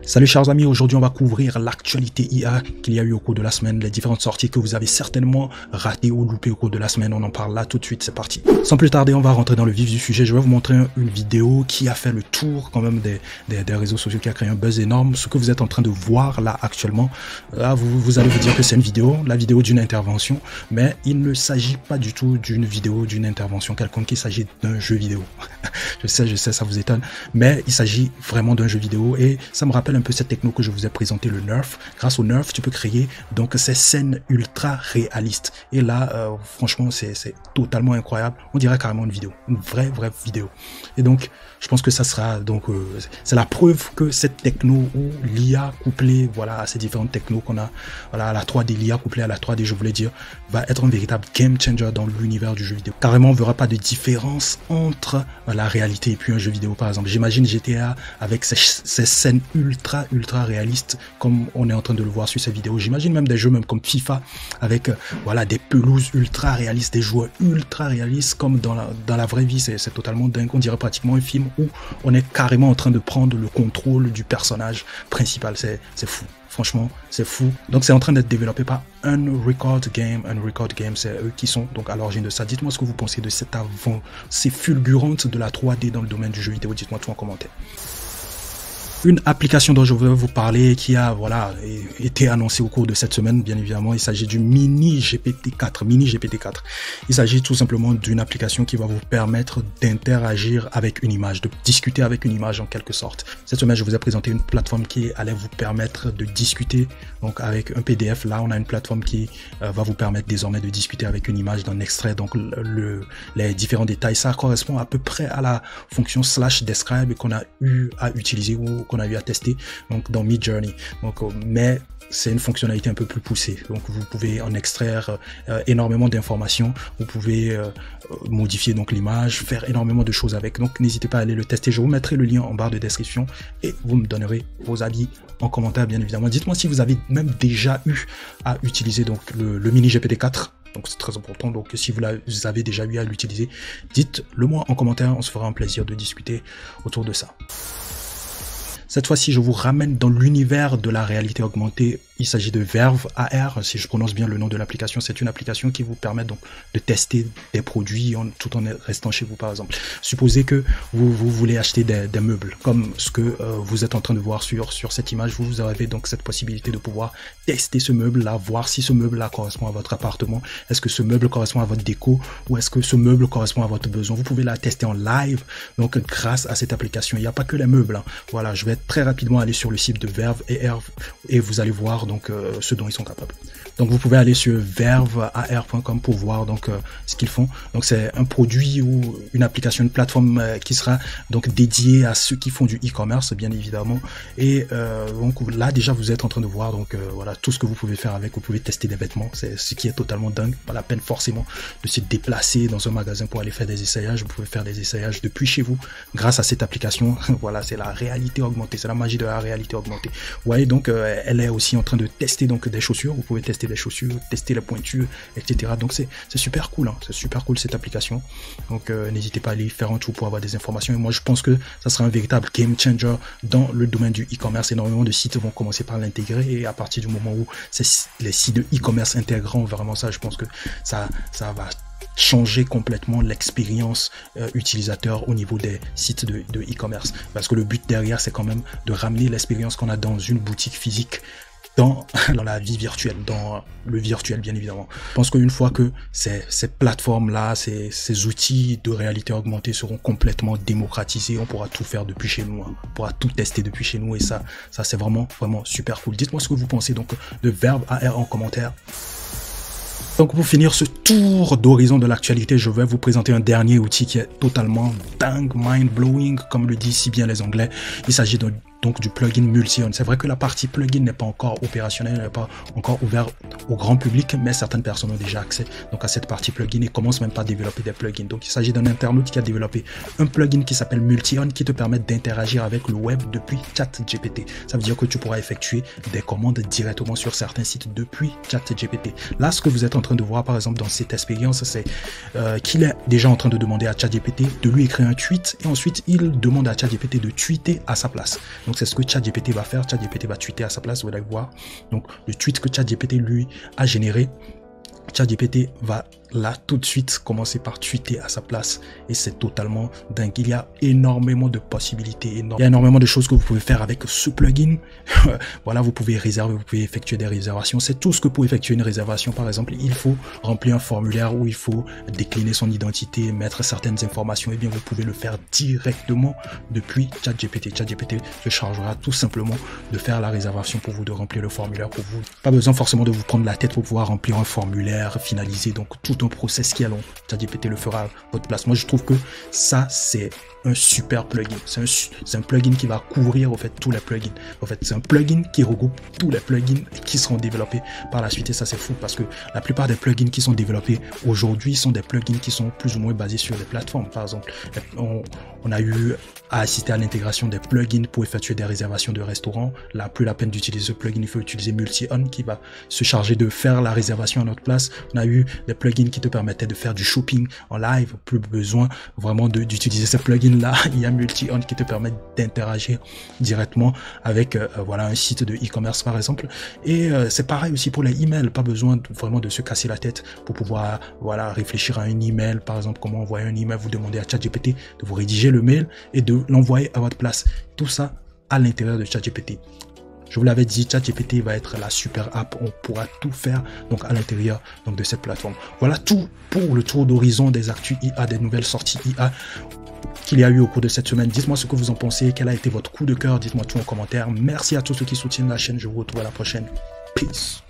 Salut chers amis, aujourd'hui on va couvrir l'actualité IA qu'il y a eu au cours de la semaine, les différentes sorties que vous avez certainement ratées ou loupées au cours de la semaine. On en parle là tout de suite, c'est parti. Sans plus tarder, on va rentrer dans le vif du sujet. Je vais vous montrer une vidéo qui a fait le tour quand même des réseaux sociaux, qui a créé un buzz énorme. Ce que vous êtes en train de voir là actuellement, là vous allez vous dire que c'est une vidéo, la vidéo d'une intervention, mais il ne s'agit pas du tout d'une vidéo, d'une intervention quelconque, il s'agit d'un jeu vidéo. je sais, ça vous étonne, mais il s'agit vraiment d'un jeu vidéo et ça me rappelle un peu cette techno que je vous ai présenté, le Nerf. Grâce au Nerf, tu peux créer donc ces scènes ultra réalistes. Et là, franchement, c'est totalement incroyable. On dirait carrément une vidéo, une vraie vidéo. Et donc, je pense que ça sera donc c'est la preuve que cette techno ou l'IA couplée, voilà, à ces différentes technos qu'on a, voilà, à la 3D, l'IA couplée à la 3D, je voulais dire, va être un véritable game changer dans l'univers du jeu vidéo. Carrément, on ne verra pas de différence entre la réalité et puis un jeu vidéo, par exemple. J'imagine GTA avec ces scènes ultra réalistes comme on est en train de le voir sur ces vidéos. J'imagine même des jeux même comme FIFA avec voilà, des pelouses ultra réalistes, des joueurs ultra réalistes comme dans la vraie vie. C'est totalement dingue. On dirait pratiquement un film où on est carrément en train de prendre le contrôle du personnage principal. C'est fou. Franchement, c'est fou. Donc, c'est en train d'être développé par Unrecord Game. Unrecord Game, c'est eux qui sont donc à l'origine de ça. Dites-moi ce que vous pensez de cette avancée fulgurante de la 3D dans le domaine du jeu vidéo. Dites-moi tout en commentaire. Une application dont je voudrais vous parler qui a voilà été annoncée au cours de cette semaine, bien évidemment, il s'agit du Mini GPT-4. Il s'agit tout simplement d'une application qui va vous permettre d'interagir avec une image, de discuter avec une image en quelque sorte. Cette semaine, je vous ai présenté une plateforme qui allait vous permettre de discuter donc avec un PDF. Là, on a une plateforme qui va vous permettre désormais de discuter avec une image d'un extrait. Donc les différents détails, ça correspond à peu près à la fonction /describe qu'on a eu à utiliser ou qu'on a eu à tester donc dans Midjourney. Donc mais c'est une fonctionnalité un peu plus poussée. Donc vous pouvez en extraire énormément d'informations, vous pouvez modifier donc l'image, faire énormément de choses avec. Donc n'hésitez pas à aller le tester. Je vous mettrai le lien en barre de description et vous me donnerez vos avis en commentaire, bien évidemment. Dites-moi si vous avez même déjà eu à utiliser donc le Mini GPT-4. Donc c'est très important, donc si vous avez déjà eu à l'utiliser, dites-le moi en commentaire, on se fera un plaisir de discuter autour de ça. Cette fois-ci, je vous ramène dans l'univers de la réalité augmentée. Il s'agit de Verve AR, si je prononce bien le nom de l'application. C'est une application qui vous permet donc de tester des produits tout en restant chez vous, par exemple. Supposez que vous voulez acheter des meubles, comme ce que vous êtes en train de voir sur cette image. Vous avez donc cette possibilité de pouvoir tester ce meuble-là, voir si ce meuble-là correspond à votre appartement. Est-ce que ce meuble correspond à votre déco ou est-ce que ce meuble correspond à votre besoin? Vous pouvez la tester en live, donc grâce à cette application. Il n'y a pas que les meubles, hein. Voilà, je vais très rapidement aller sur le site de Verve et vous allez voir donc ce dont ils sont capables. Donc vous pouvez aller sur vervear.com pour voir donc ce qu'ils font. Donc c'est un produit ou une application, une plateforme qui sera donc dédiée à ceux qui font du e-commerce, bien évidemment. Et donc là déjà vous êtes en train de voir donc voilà tout ce que vous pouvez faire avec. Vous pouvez tester des vêtements, c'est ce qui est totalement dingue. Pas la peine forcément de se déplacer dans un magasin pour aller faire des essayages. Vous pouvez faire des essayages depuis chez vous grâce à cette application. Voilà, c'est la réalité augmentée, c'est la magie de la réalité augmentée. Vous voyez donc elle est aussi en train de tester donc des chaussures. Vous pouvez tester des chaussures, tester les pointures, etc. Donc c'est super cool, hein. C'est super cool cette application. Donc n'hésitez pas à aller faire un tour pour avoir des informations. Et moi je pense que ça sera un véritable game changer dans le domaine du e-commerce. Énormément de sites vont commencer par l'intégrer et à partir du moment où les sites de e-commerce intégreront vraiment ça, je pense que ça va changer complètement l'expérience utilisateur au niveau des sites de e-commerce. Parce que le but derrière, c'est quand même de ramener l'expérience qu'on a dans une boutique physique dans la vie virtuelle, dans le virtuel bien évidemment. Je pense qu'une fois que ces plateformes-là, ces outils de réalité augmentée seront complètement démocratisés, on pourra tout faire depuis chez nous, hein. On pourra tout tester depuis chez nous et ça c'est vraiment super cool. Dites-moi ce que vous pensez donc de Verve AR en commentaire. Donc pour finir ce tour d'horizon de l'actualité, je vais vous présenter un dernier outil qui est totalement dingue, mind-blowing, comme le disent si bien les Anglais. Il s'agit donc du plugin Multion. C'est vrai que la partie plugin n'est pas encore opérationnelle, n'est pas encore ouverte au grand public, mais certaines personnes ont déjà accès donc à cette partie plugin et commencent même pas à développer des plugins. Donc il s'agit d'un internaute qui a développé un plugin qui s'appelle Multion qui te permet d'interagir avec le web depuis ChatGPT. Ça veut dire que tu pourras effectuer des commandes directement sur certains sites depuis ChatGPT. Là, ce que vous êtes en train de voir par exemple dans cette expérience, c'est qu'il est déjà en train de demander à ChatGPT de lui écrire un tweet et ensuite il demande à ChatGPT de tweeter à sa place. Donc Donc c'est ce que ChatGPT va faire. ChatGPT va tweeter à sa place, vous allez voir. Donc le tweet que ChatGPT lui a généré, ChatGPT va là tout de suite commencer par tweeter à sa place et c'est totalement dingue. Il y a énormément de possibilités, il y a énormément de choses que vous pouvez faire avec ce plugin. Voilà, vous pouvez réserver, vous pouvez effectuer des réservations. C'est tout ce que pour effectuer une réservation. Par exemple, il faut remplir un formulaire où il faut décliner son identité, mettre certaines informations. Et bien, vous pouvez le faire directement depuis ChatGPT. ChatGPT se chargera tout simplement de faire la réservation pour vous, de remplir le formulaire pour vous. Pas besoin forcément de vous prendre la tête pour pouvoir remplir un formulaire finalisé. Donc, tout un process qui est long. ChatGPT le fera à votre place. Moi, je trouve que ça, c'est un super plugin. C'est un plugin qui va couvrir, au fait, tous les plugins. En fait, c'est un plugin qui regroupe tous les plugins qui seront développés par la suite. Et ça, c'est fou parce que la plupart des plugins qui sont développés aujourd'hui sont des plugins qui sont plus ou moins basés sur des plateformes. Par exemple, on a eu à assister à l'intégration des plugins pour effectuer des réservations de restaurants. Là, plus la peine d'utiliser ce plugin, il faut utiliser Multi-On qui va se charger de faire la réservation à notre place. On a eu des plugins qui te permettaient de faire du shopping en live. Plus besoin vraiment d'utiliser ces plugins-là. Il y a Multi-On qui te permet d'interagir directement avec voilà, un site de e-commerce par exemple. Et c'est pareil aussi pour les emails. Pas besoin vraiment de se casser la tête pour pouvoir voilà, réfléchir à un email. Par exemple, comment envoyer un email. Vous demandez à ChatGPT de vous rédiger le mail et de l'envoyer à votre place. Tout ça à l'intérieur de ChatGPT. Je vous l'avais dit, ChatGPT va être la super app. On pourra tout faire donc à l'intérieur donc de cette plateforme. Voilà tout pour le tour d'horizon des actus IA, des nouvelles sorties IA qu'il y a eu au cours de cette semaine. Dites-moi ce que vous en pensez, quel a été votre coup de cœur. Dites-moi tout en commentaire. Merci à tous ceux qui soutiennent la chaîne. Je vous retrouve à la prochaine. Peace.